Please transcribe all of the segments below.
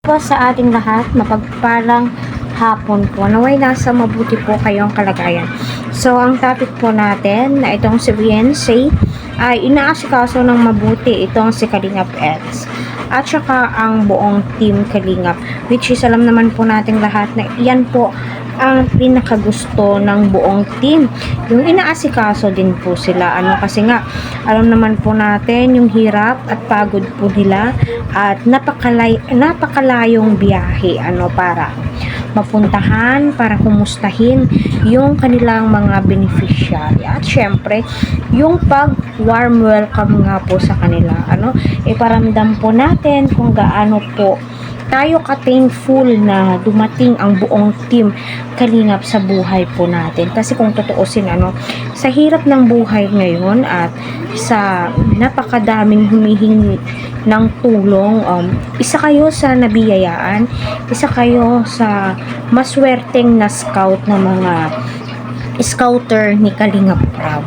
Po sa ating lahat, mapagpalang hapon po. Naway nasa mabuti po kayong kalagayan. So, ang topic po natin na itong si Beyonce ay inaasikaso ng mabuti itong si Kalingap X at saka ang buong team Kalingap, which is alam naman po nating lahat na iyan po ang pinakagusto ng buong team, yung inaasikaso din po sila, kasi nga alam naman po natin yung hirap at pagod po nila at napakalayong biyahe para mapuntahan, para kumustahin yung kanilang mga beneficiary at syempre yung pag warm welcome nga po sa kanila, iparamdam po natin kung gaano po tayo ka-thankful na dumating ang buong team Kalingap sa buhay po natin. Kasi kung tutuusin, sa hirap ng buhay ngayon at sa napakadaming humihingi ng tulong, isa kayo sa nabiyayaan, isa kayo sa maswerteng na scout na mga scouter ni Kalingap Prab.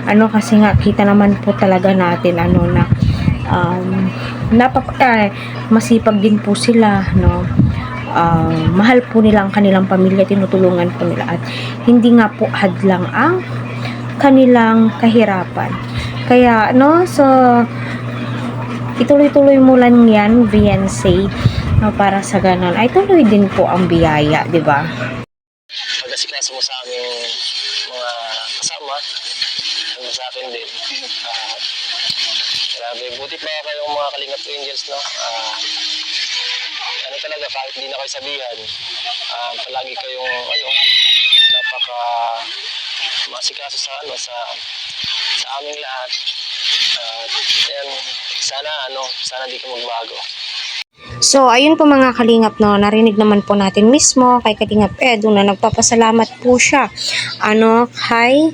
Kasi nga kita naman po talaga natin na masipag din po sila, mahal po nila ang kanilang pamilya, tinutulungan po nila at hindi nga po hadlang ang kanilang kahirapan. Kaya so ituloy-tuloy mo lang yan, Beyonce, para sa ganon ay tuloy din po ang biyaya, di ba? Pag-asikaso mo sa aming mga kasama, sa akin din. Grabe, buti pa kayong mga Kalingap Angels, no? Talaga, kahit di na kayo sabihan, palagi kayong, napaka masikaso sa aming lahat. Yan, sana di ka magbago. So, ayun po mga Kalingap, narinig naman po natin mismo kay Kalingap Edu na nagpapasalamat po siya kay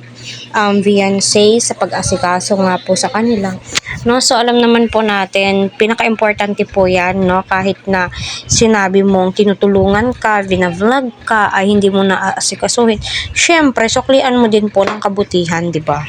Beyonce sa pag-asikaso nga po sa kanila. So alam naman po natin, pinaka-importante po yan, kahit na sinabi mong tinutulungan ka, binavlog ka, ay hindi mo na aasikasuhin. Syempre, suklian mo din po ng kabutihan, di ba?